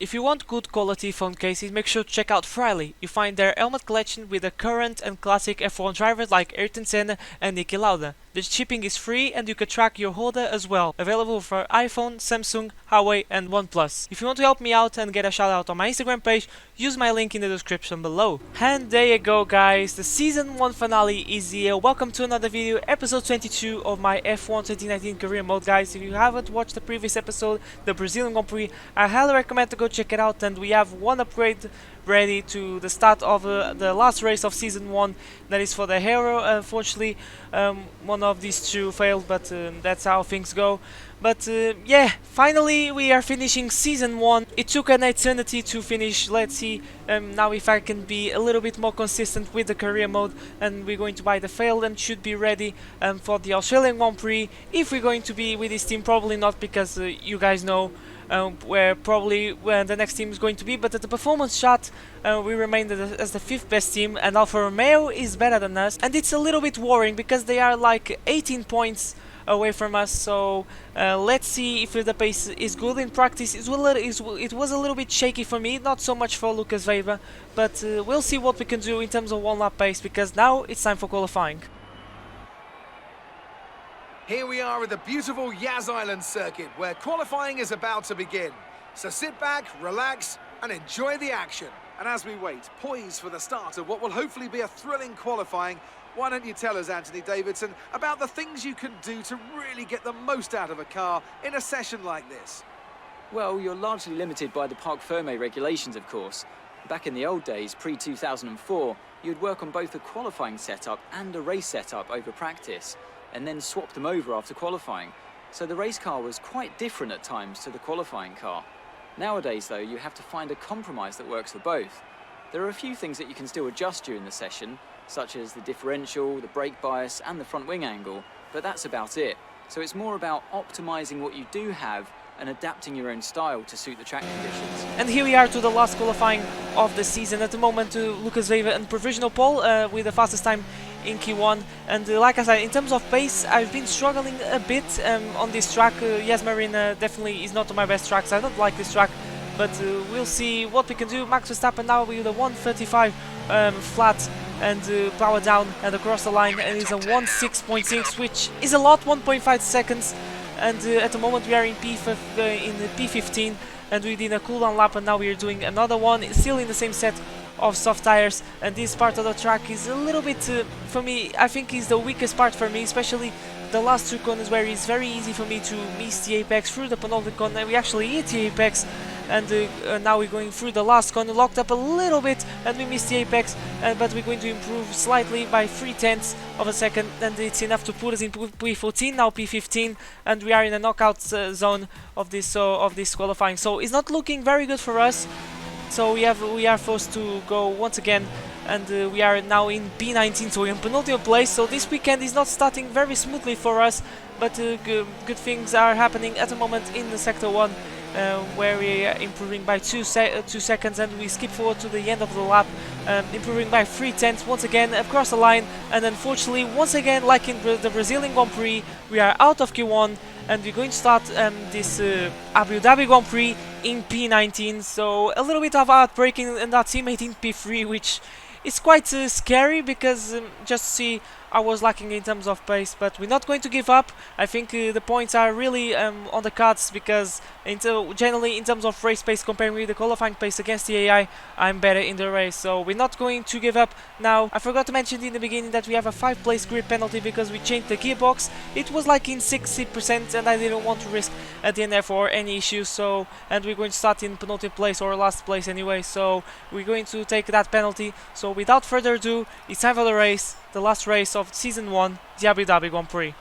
If you want good quality phone cases, make sure to check out Ferrari. You find their helmet collection with the current and classic F1 drivers like Ayrton Senna and Niki Lauda. The shipping is free and you can track your order as well. Available for iPhone, Samsung, Huawei and OnePlus. If you want to help me out and get a shout out on my Instagram page, use my link in the description below. And there you go guys, the season 1 finale is here. Welcome to another video, episode 22 of my F1 2019 career mode guys. If you haven't watched the previous episode, the Brazilian Grand Prix, I highly recommend to go check it out, and we have one upgrade ready to the start of the last race of season 1, that is for the hero. Unfortunately one of these two failed, but that's how things go. But yeah, finally we are finishing season 1. It took an eternity to finish. Let's see now if I can be a little bit more consistent with the career mode, and we're going to buy the failed and should be ready for the Australian Grand Prix. If we're going to be with this team, probably not, because you guys know where probably the next team is going to be. But at the performance chart we remain as the 5th best team, and Alfa Romeo is better than us, and it's a little bit worrying because they are like 18 points away from us. So let's see if the pace is good. In practice it was a little bit shaky for me, not so much for Lucas Weber, but we'll see what we can do in terms of one lap pace, because now it's time for qualifying. Here we are at the beautiful Yas Island circuit, where qualifying is about to begin. So sit back, relax, and enjoy the action. And as we wait, poised for the start of what will hopefully be a thrilling qualifying, why don't you tell us, Anthony Davidson, about the things you can do to really get the most out of a car in a session like this? Well, you're largely limited by the Parc Fermé regulations, of course. Back in the old days, pre-2004, you'd work on both a qualifying setup and a race setup over practice, and then swap them over after qualifying. So the race car was quite different at times to the qualifying car. Nowadays, though, you have to find a compromise that works for both. There are a few things that you can still adjust during the session, such as the differential, the brake bias, and the front wing angle, but that's about it. So it's more about optimizing what you do have and adapting your own style to suit the track conditions. And here we are to the last qualifying of the season. At the moment, Lucas Weber and provisional pole with the fastest time in Q1. And like I said, in terms of pace, I've been struggling a bit on this track. Yas Marina definitely is not my best track, so I don't like this track, but we'll see what we can do. Max Verstappen now with a 135 flat and power down and across the line, and is a 1.6.6, which is a lot, 1.5 seconds. And at the moment we are in P15, and we did a cooldown lap, and now we are doing another one, still in the same set of soft tires. And this part of the track is a little bit, for me, I think is the weakest part for me, especially the last two corners, where it's very easy for me to miss the apex through the penultimate corner. We actually hit the apex, and now we're going through the last corner, locked up a little bit, and we missed the apex, but we're going to improve slightly by 0.3 of a second, and it's enough to put us in P14, now P15, and we are in a knockout zone of this qualifying. So it's not looking very good for us. So we are forced to go once again, and we are now in P19, so we're in penultimate place. So this weekend is not starting very smoothly for us, but good things are happening at the moment in the Sector 1, where we are improving by 2 seconds, and we skip forward to the end of the lap, improving by 0.3 once again across the line. And unfortunately, once again, like in the Brazilian Grand Prix, we are out of Q1, and we're going to start this Abu Dhabi Grand Prix in P19. So a little bit of heartbreaking in that teammate in P3, which is quite scary, because just see I was lacking in terms of pace, but we're not going to give up. I think the points are really on the cards, because generally in terms of race pace, comparing with the qualifying pace against the AI, I'm better in the race, so we're not going to give up. Now, I forgot to mention in the beginning that we have a 5-place grid penalty because we changed the gearbox. It was like in 60%, and I didn't want to risk at the end therefore any issues. So, and we're going to start in penultimate place or last place anyway, so we're going to take that penalty. So without further ado, it's time for the race, the last race of season 1, the Abu Dhabi Grand Prix.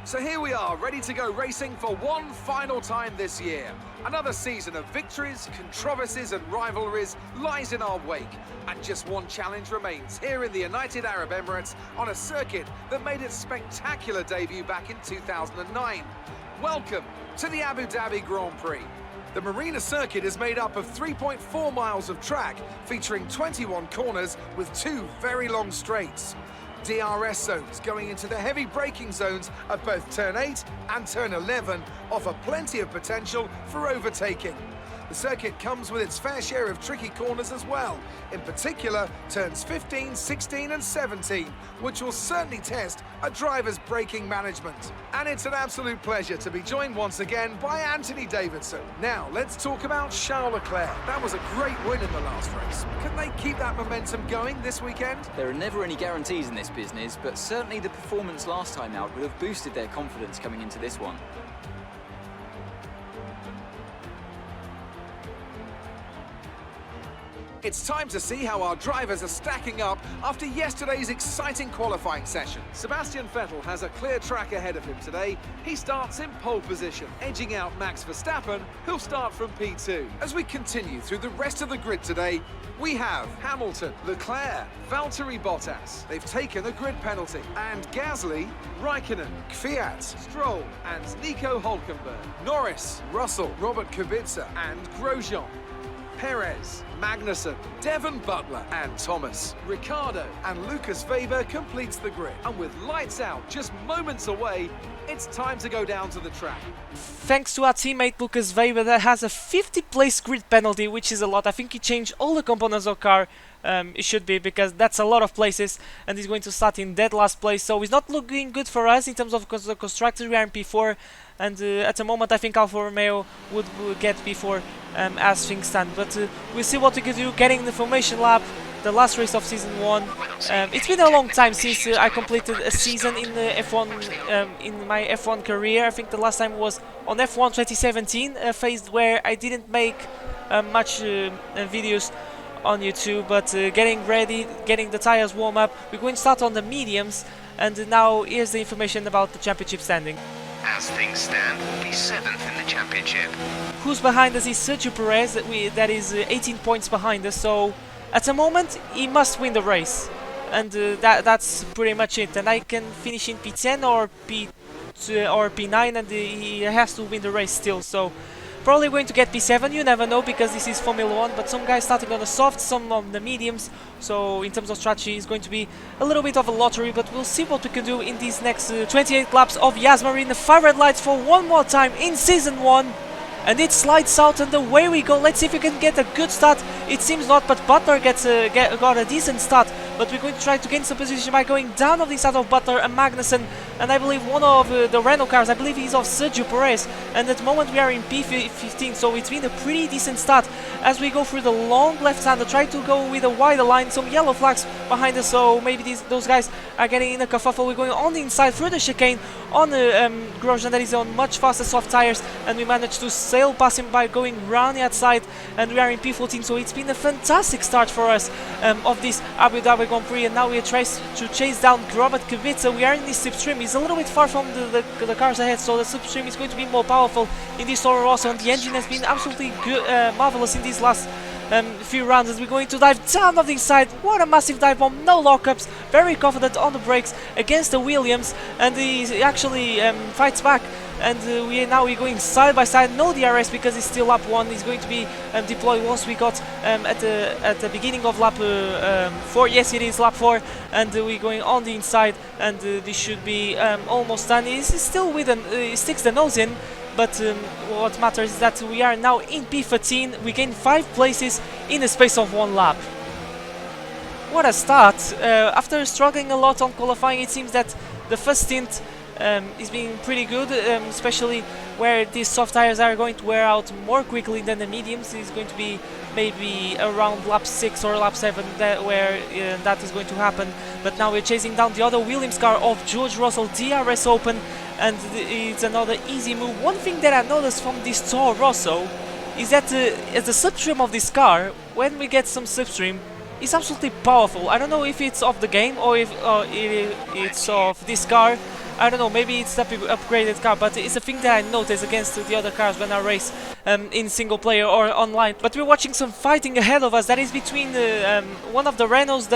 So here we are, ready to go racing for one final time this year. Another season of victories, controversies and rivalries lies in our wake. And just one challenge remains here in the United Arab Emirates on a circuit that made its spectacular debut back in 2009. Welcome to the Abu Dhabi Grand Prix. The Marina circuit is made up of 3.4 miles of track, featuring 21 corners with 2 very long straights. DRS zones going into the heavy braking zones of both turn 8 and turn 11 offer plenty of potential for overtaking. The circuit comes with its fair share of tricky corners as well, in particular turns 15, 16 and 17, which will certainly test a driver's braking management. And it's an absolute pleasure to be joined once again by Anthony Davidson. Now, let's talk about Charles Leclerc. That was a great win in the last race. Can they keep that momentum going this weekend? There are never any guarantees in this business, but certainly the performance last time out would have boosted their confidence coming into this one. It's time to see how our drivers are stacking up after yesterday's exciting qualifying session. Sebastian Vettel has a clear track ahead of him today. He starts in pole position, edging out Max Verstappen, who'll start from P2. As we continue through the rest of the grid today, we have Hamilton, Leclerc, Valtteri Bottas. They've taken a grid penalty. And Gasly, Raikkonen, Kvyat, Stroll and Nico Hülkenberg. Norris, Russell, Robert Kubica and Grosjean. Perez, Magnussen, Devon Butler and Thomas. Ricciardo and Lucas Weber completes the grid. And with lights out just moments away, it's time to go down to the track. Thanks to our teammate Lucas Weber that has a 50th place grid penalty, which is a lot. I think he changed all the components of the car. It should be, because that's a lot of places, and he's going to start in dead last place, so it's not looking good for us in terms of the constructors. We are in P4, and at the moment I think Alfa Romeo would get P4 as things stand, but we'll see what we can do. Getting the formation lap, the last race of season 1. It's been a long time since I completed a season in the F1 in my F1 career. I think the last time was on F1 2017, a phase where I didn't make much videos on YouTube, but getting ready, getting the tires warm up. We're going to start on the mediums, and now here's the information about the championship standing. As things stand, we'll be 7th in the championship. Who's behind us is Sergio Perez, that is 18 points behind us, so at the moment he must win the race, and that's pretty much it. And I can finish in P10 or P9, and he has to win the race still, so probably going to get P7, you never know, because this is Formula 1, but some guys starting on the soft, some on the mediums, so in terms of strategy it's going to be a little bit of a lottery, but we'll see what we can do in these next 28 laps of Yasmarin. The 5 red lights for one more time in Season 1, and it slides out, and away we go. Let's see if we can get a good start. It seems not, but Butler got a decent start, but we're going to try to gain some position by going down on the side of Butler and Magnussen, and I believe one of the Renault cars, I believe he's of Sergio Perez, and at the moment we are in P15, so it's been a pretty decent start as we go through the long left-hander, try to go with a wider line, some yellow flags behind us, so maybe those guys are getting in a kerfuffle. We're going on the inside through the chicane on Grosjean, that is on much faster soft tires, and we managed to sail past him by going round the outside, and we are in P14, so it's been a fantastic start for us of this Abu Dhabi Grand Prix, and now we are trying to chase down Robert Kubica. We are in this slipstream. He's a little bit far from the cars ahead, so the slipstream is going to be more powerful in this Toro Rosso, and the engine has been absolutely good, marvelous in these last few rounds as we're going to dive down on the inside. What a massive dive bomb, no lockups, very confident on the brakes against the Williams, and he actually fights back, and we're going side by side, no DRS because he's still lap 1. He's going to be deployed once we got at the beginning of lap 4. Yes, it is lap 4, and we're going on the inside, and this should be almost done. He's still with he sticks the nose in, but what matters is that we are now in P13. We gained 5 places in the space of 1 lap. What a start! After struggling a lot on qualifying, it seems that the first stint is being pretty good, especially where these soft tires are going to wear out more quickly than the mediums. It's going to be maybe around lap 6 or lap 7 where that is going to happen. But now we're chasing down the other Williams car of George Russell, DRS open, and it's another easy move. One thing that I noticed from this Toro Rosso is that the slipstream of this car, when we get some slipstream, is absolutely powerful. I don't know if it's of the game or if it's of this car. I don't know, maybe it's the upgraded car, but it's a thing that I notice against the other cars when I race in single player or online. But we're watching some fighting ahead of us. That is between one of the Renaults,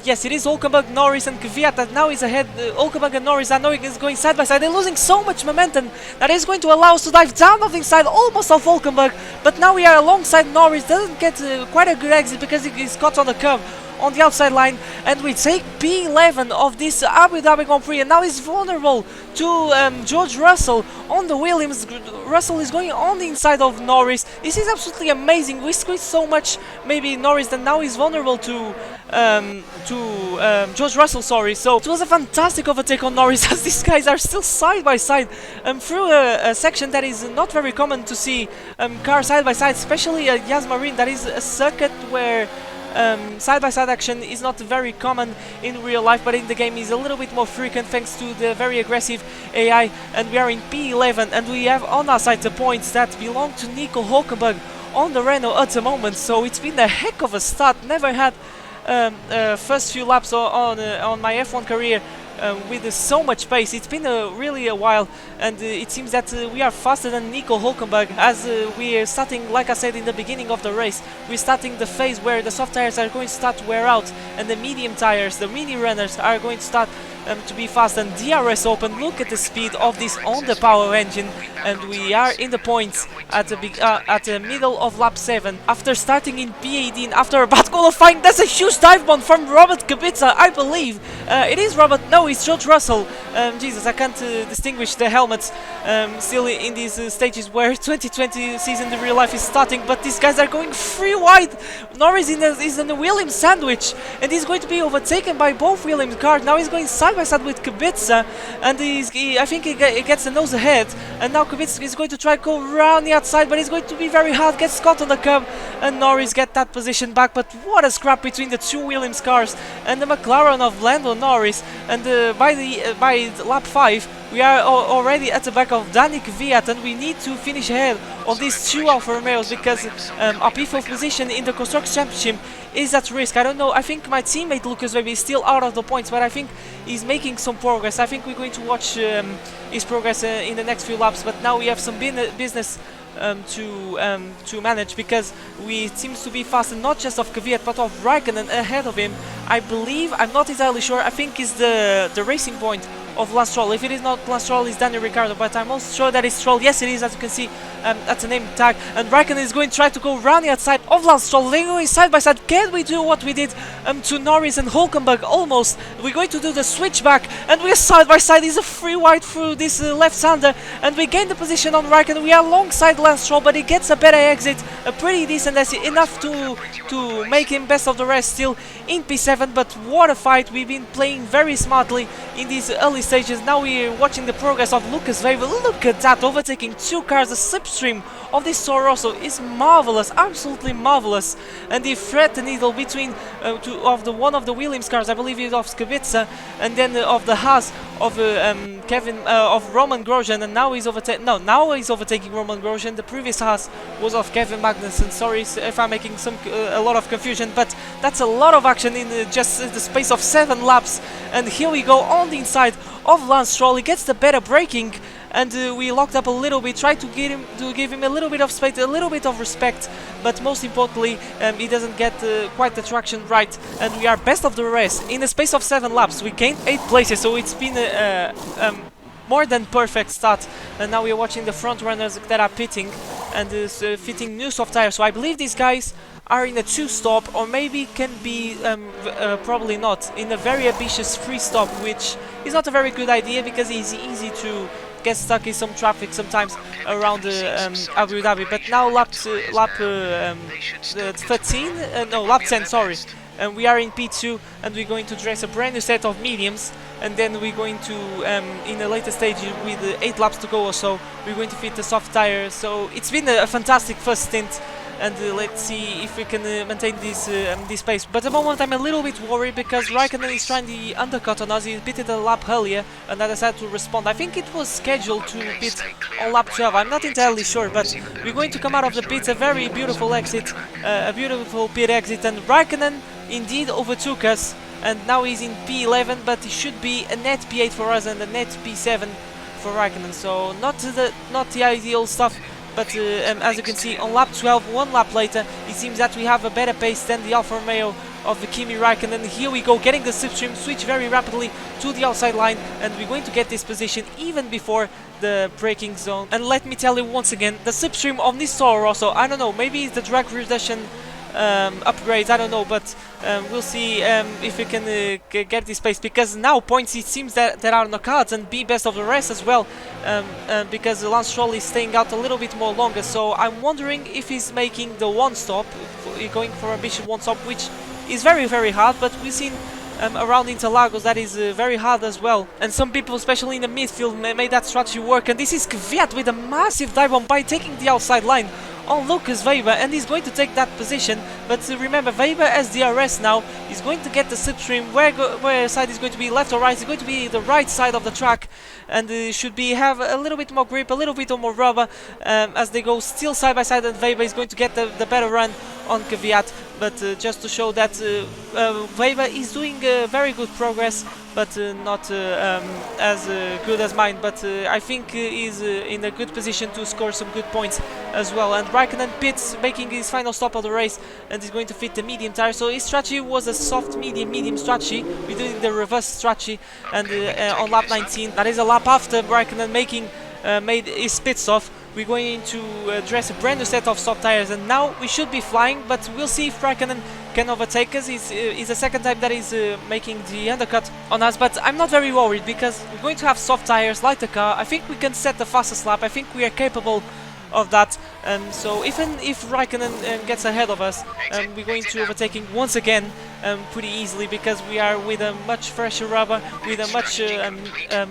yes, it is Hülkenberg, Norris and Kvyat that now is ahead. Hülkenberg and Norris, I know it is going side by side. They're losing so much momentum that is going to allow us to dive down off the inside almost of Hülkenberg. But now we are alongside Norris. Doesn't get quite a good exit because he's caught on the curve on the outside line, and we take P11 of this Abu Dhabi Grand Prix, and now he's vulnerable to George Russell on the Williams. Russell is going on the inside of Norris. This is absolutely amazing. We squeezed so much, maybe Norris, that now he's vulnerable to George Russell, sorry. So it was a fantastic overtake on Norris, as these guys are still side by side through a section that is not very common to see cars side by side, especially at Yas Marine. That is a circuit where side-by-side action is not very common in real life, but in the game is a little bit more frequent thanks to the very aggressive AI. And we are in P11, and we have on our side the points that belong to Nico Hulkenberg on the Renault at the moment. So it's been a heck of a start. Never had first few laps on my F1 career with so much pace. It's been really a while, and it seems that we are faster than Nico Hulkenberg, as we are starting, like I said in the beginning of the race, we're starting the phase where the soft tires are going to start to wear out, and the medium tires, the mini runners, are going to start to be fast. And DRS open, look at the speed of this on the power engine, and we are in the points at the middle of lap 7 after starting in P18 after a bad qualifying. That's a huge dive bomb from Robert Kubica, I believe. It is Robert, no, it's George Russell. Jesus, I can't distinguish the helmets still in these stages where 2020 season in real life is starting, but these guys are going free wide. Norris is in the Williams sandwich, and he's going to be overtaken by both Williams cars. Now he's going side by side with Kubica, and I think he gets the nose ahead, and now Kubica is going to try to go around the outside, but it's going to be very hard, gets caught on the curb, and Norris get that position back. But what a scrap between the two Williams cars and the McLaren of Lando Norris. And by lap 5 we are already at the back of Daniel Kvyat, and we need to finish ahead of these two Alfa Romeos because our P4 position in the Constructors' Championship is at risk. I don't know, I think my teammate Lucas maybe is still out of the points, but I think he's making some progress. I think we're going to watch his progress in the next few laps, but now we have some business to manage, because we seems to be faster not just of Kvyat but of Raikkonen ahead of him. I believe, I'm not entirely sure, I think is the racing point of Lance Stroll. If it is not Lance Stroll, it's Daniel Ricciardo, but I'm also sure that it's Stroll. Yes, it is, as you can see at the name tag. And Raikkonen is going to try to go around the outside of Lance Stroll. They're going side by side. Can we do what we did to Norris and Hulkenberg? Almost. We're going to do the switchback, and we're side by side. He's a free wide through this left-hander, and we gain the position on Raikkonen. We are alongside Lance Stroll, but he gets a better exit, a pretty decent exit, enough to make him best of the rest still in P7. But what a fight. We've been playing very smartly in these early stages. Now we're watching the progress of Lucas Weber. Look at that, overtaking two cars. The slipstream of this Toro Rosso is marvelous, absolutely marvelous. And he thread the needle between one of the Williams cars, I believe it's of Kubica, and then of the Haas of of Roman Grosjean, and now he's overtaking Roman Grosjean. The previous Haas was of Kevin Magnussen. Sorry if I'm making a lot of confusion, but that's a lot of action in just the space of 7 laps. And here we go on the inside of Lance Stroll. He gets the better braking, and we locked up a little bit, tried to give him a little bit of space, a little bit of respect, but most importantly he doesn't get quite the traction right, and we are best of the rest. In the space of 7 laps we gained 8 places, so it's been a more than perfect start. And now we are watching the front runners that are pitting and fitting new soft tires. So I believe these guys are in a 2-stop, or maybe can be probably not, in a very ambitious 3-stop, which is not a very good idea because it's easy to get stuck in some traffic sometimes around Abu Dhabi. But now lap 10, sorry. And we are in P2, and we're going to dress a brand new set of mediums, and then we're going to, in a later stage with 8 laps to go or so, we're going to fit the soft tire. So it's been a fantastic first stint, and let's see if we can maintain this pace. But at the moment I'm a little bit worried because Raikkonen is trying the undercut on us. He pitted a lap earlier, and I decided to respond. I think it was scheduled to pit on lap 12, I'm not entirely sure, but we're going to come out of the pits. A very beautiful exit, a beautiful pit exit, and Raikkonen indeed overtook us, and now he's in P11, but it should be a net P8 for us and a net P7 for Raikkonen. So not the ideal stuff. But as you can see, on lap 12, 1 lap later, it seems that we have a better pace than the Alfa Romeo of Kimi Raikkonen. Here we go, getting the slipstream, switch very rapidly to the outside line, and we're going to get this position even before the braking zone. And let me tell you once again, the slipstream of this Toro Rosso, I don't know, maybe it's the drag reduction upgrades, I don't know, but we'll see if we can get this pace, because now points, it seems that there are no cards, and be best of the rest as well, because Lance Stroll is staying out a little bit more longer. So I'm wondering if he's making the one stop, going for ambition one stop, which is very, very hard, but we've seen around Interlagos that is very hard as well, and some people, especially in the midfield, made that strategy work. And this is Kvyat with a massive dive bomb by taking the outside line on Lucas Weber, and he's going to take that position. But remember, Weber as DRS now, he's going to get the slipstream. Where side is going to be, left or right? It's going to be the right side of the track, and should be have a little bit more grip, a little bit more rubber, as they go still side by side, and Weber is going to get the better run on Kvyat. But just to show that Weber is doing very good progress, but not as good as mine. But I think he's in a good position to score some good points as well. And Raikkonen pits, making his final stop of the race, and he's going to fit the medium tire. So his strategy was a soft medium strategy. We're doing the reverse strategy, and on lap 19, that is a lap after Raikkonen made his pit stop. We're going to dress a brand new set of soft tires, and now we should be flying, but we'll see if Raikkonen can overtake us. It's the second time that he's making the undercut on us, but I'm not very worried, because we're going to have soft tires, lighter car. I think we can set the fastest lap. I think we are capable of that, so even if Raikkonen gets ahead of us, we're going to overtake him once again pretty easily, because we are with a much fresher rubber, with a much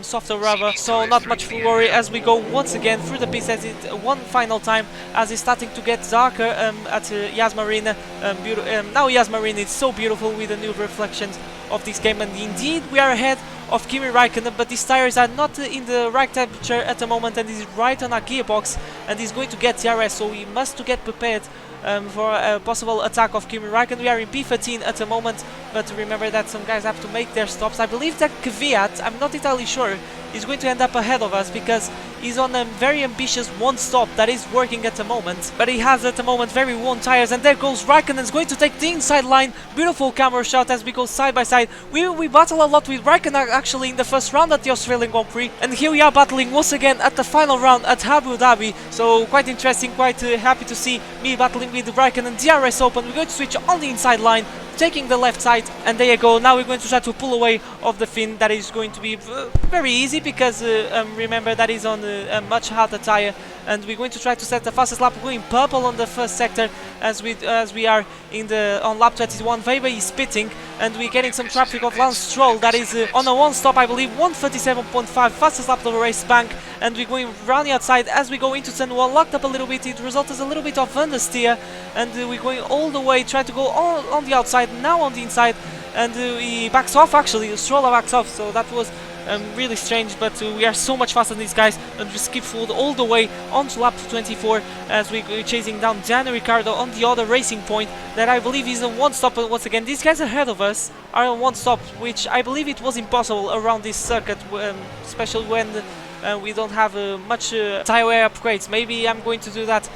softer rubber, so not much to worry as we go once again through the pits one final time, as it's starting to get darker at Yas Marina. Now Yas Marina is so beautiful with the new reflections of this game, and indeed we are ahead of Kimi Raikkonen, but these tires are not in the right temperature at the moment, and he's right on our gearbox, and he's going to get DRS, so we must get prepared for a possible attack of Kimi Raikkonen. We are in P13 at the moment, but remember that some guys have to make their stops. I believe that Kvyat, I'm not entirely sure, is going to end up ahead of us, because he's on a very ambitious one stop that is working at the moment, but he has at the moment very worn tires. And there goes Raikkonen, is going to take the inside line. Beautiful camera shot as we go side by side. We battle a lot with Raikkonen actually in the first round at the Australian Grand Prix, and here we are battling once again at the final round at Abu Dhabi. So quite interesting, quite happy to see me battling with Raikkonen. DRS open, we're going to switch on the inside line, taking the left side, and there you go. Now we're going to try to pull away of the Finn. That is going to be very easy, because remember that is on a much harder tire, and we're going to try to set the fastest lap. We're going purple on the first sector as we are on lap 21. Weber is pitting, and we're getting some traffic of Lance Stroll that is on a one stop, I believe, 1:37.5, fastest lap of the race bank, and we're going round the outside as we go into turn 1, locked up a little bit. It results a little bit of understeer, and we're going all the way, try to go on the outside, now on the inside, and he backs off. Actually, Stroll backs off, so that was really strange, but we are so much faster than these guys, and we skip forward all the way onto lap 24 as we're chasing down Daniel Ricciardo on the other racing point that I believe is on one stop. Once again, these guys ahead of us are on one stop, which I believe it was impossible around this circuit, especially when we don't have much tire wear upgrades. Maybe I'm going to do that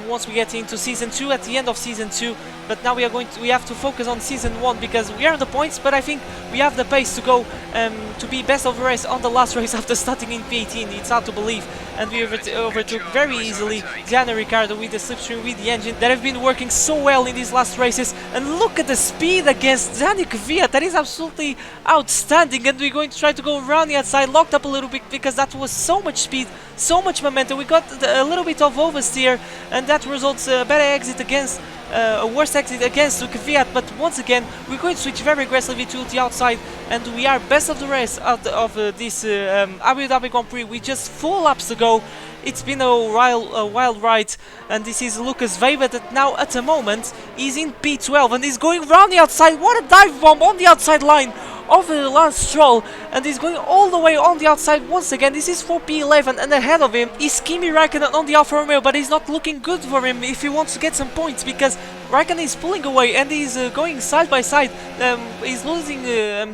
once we get into season 2, at the end of season 2. But now we have to focus on season 1, because we are on the points, but I think we have the pace to go to be best of the race on the last race after starting in P18. It's hard to believe, and we overtook very easily Daniel Ricciardo with the slipstream, with the engine that have been working so well in these last races. And look at the speed against Daniel Kvyat, that is absolutely outstanding. And we're going to try to go around the outside, locked up a little bit, because that was so much speed, so much momentum. We got a little bit of oversteer, and that results a better exit against a worse exit against Kvyat. But once again, we're going to switch very aggressively to the outside, and we are best of the race of this Abu Dhabi Grand Prix with just 4 laps to go. It's been a wild ride, and this is Lucas Weber that now at the moment is in P12, and he's going round the outside. What a dive bomb on the outside line of Lance Stroll, and he's going all the way on the outside once again. This is for P11, and ahead of him is Kimi Raikkonen on the Alfa Romeo, but it's not looking good for him if he wants to get some points, because Raikkonen is pulling away, and he's going side by side. He's losing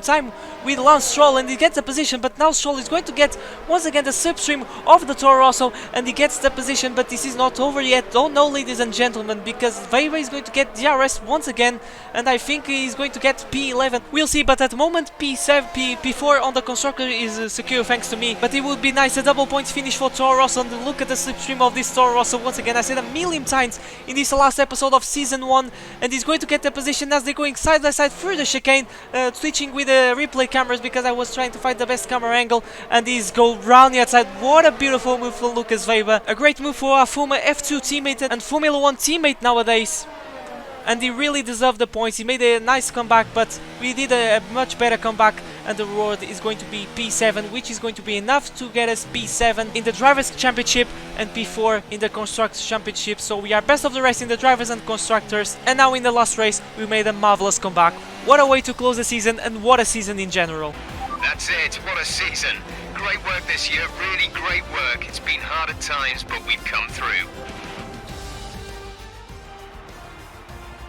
time with Lance Stroll, and he gets the position, but now Stroll is going to get once again the slipstream of the Toro Rosso, and he gets the position, but this is not over yet. Don't know, ladies and gentlemen, because Weber is going to get DRS once again, and I think he's going to get P11. We'll see, but at the moment P4 on the constructor is secure thanks to me, but it would be nice, a double points finish for Toro Rosso, and look at the slipstream of this Toro Rosso once again. I said a million times in this last episode of Season 1, and he's going to get the position as they're going side by side through the chicane, switching with the replay cameras because I was trying to find the best camera angle, and he's go round the outside. What a beautiful move for Lucas Weber. A great move for our former F2 teammate and Formula 1 teammate nowadays. And he really deserved the points. He made a nice comeback, but we did a much better comeback, and the reward is going to be P7, which is going to be enough to get us P7 in the Drivers' Championship and P4 in the Constructors' Championship. So we are best of the rest in the Drivers and Constructors, and now in the last race we made a marvelous comeback. What a way to close the season, and what a season in general. That's it, what a season. Great work this year, really great work. It's been hard at times, but we've come through.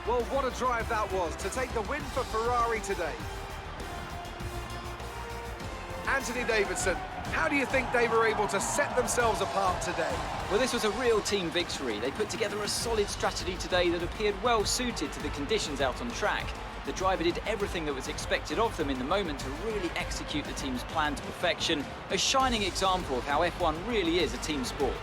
Well, what a drive that was to take the win for Ferrari today. Anthony Davidson, how do you think they were able to set themselves apart today? Well, this was a real team victory. They put together a solid strategy today that appeared well suited to the conditions out on track. The driver did everything that was expected of them in the moment to really execute the team's plan to perfection. A shining example of how F1 really is a team sport.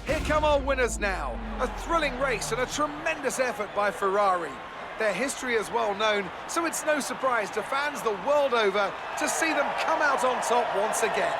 Here come our winners now. A thrilling race and a tremendous effort by Ferrari. Their history is well known, so it's no surprise to fans the world over to see them come out on top once again.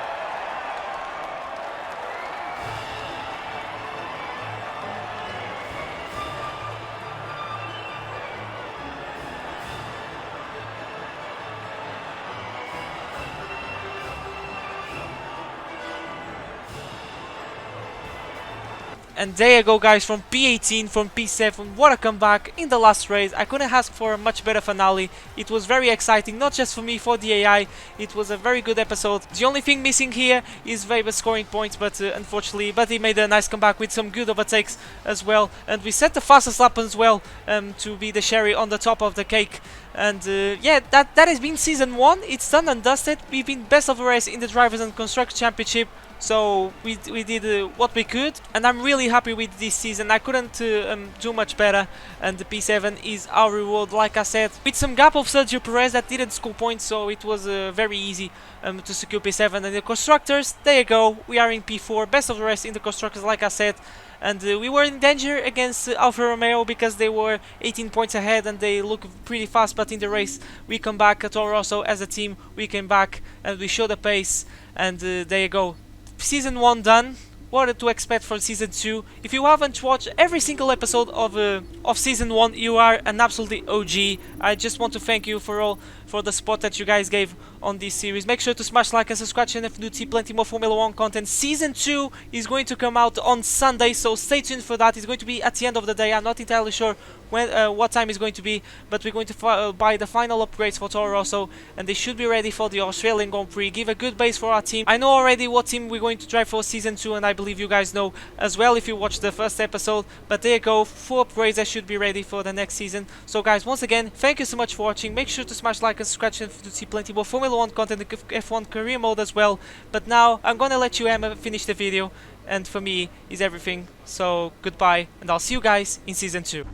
And there you go, guys, from P18, from P7, what a comeback in the last race. I couldn't ask for a much better finale. It was very exciting, not just for me, for the AI. It was a very good episode. The only thing missing here is Weber scoring points, but unfortunately, but he made a nice comeback with some good overtakes as well. And we set the fastest lap as well to be the cherry on the top of the cake. And yeah, that has been Season 1. It's done and dusted. We've been best of the race in the Drivers' and Constructors' Championship. So we did what we could, and I'm really happy with this season. I couldn't do much better, and the P7 is our reward, like I said. With some gap of Sergio Perez that didn't score points, so it was very easy to secure P7. And the Constructors, there you go, we are in P4, best of the rest in the Constructors, like I said. And we were in danger against Alfa Romeo because they were 18 points ahead and they look pretty fast, but in the race we come back. Toro Rosso as a team, we came back and we showed the pace, and there you go. Season 1 done. What to expect for Season 2. If you haven't watched every single episode of Season 1, you are an absolutely OG. I just want to thank you for the support that you guys gave on this series. Make sure to smash like and subscribe to if you see plenty more Formula 1 content. Season 2 is going to come out on Sunday, so stay tuned for that. It's going to be at the end of the day. I'm not entirely sure when, what time it's going to be, but we're going to buy the final upgrades for Toro Rosso, and they should be ready for the Australian Grand Prix. Give a good base for our team. I know already what team we're going to drive for Season 2, and I believe you guys know as well if you watched the first episode. But there you go, 4 upgrades that should be ready for the next season. So guys, once again, thank you so much for watching. Make sure to smash like and subscribe to see plenty more Formula 1 content, the F1 career mode as well. But now I'm gonna let you Emma finish the video, and for me is everything. So goodbye, and I'll see you guys in Season 2.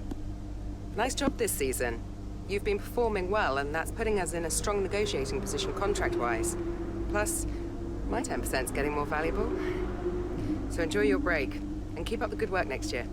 Nice job this season. You've been performing well, and that's putting us in a strong negotiating position contract-wise. Plus, my 10%'s getting more valuable. So enjoy your break, and keep up the good work next year.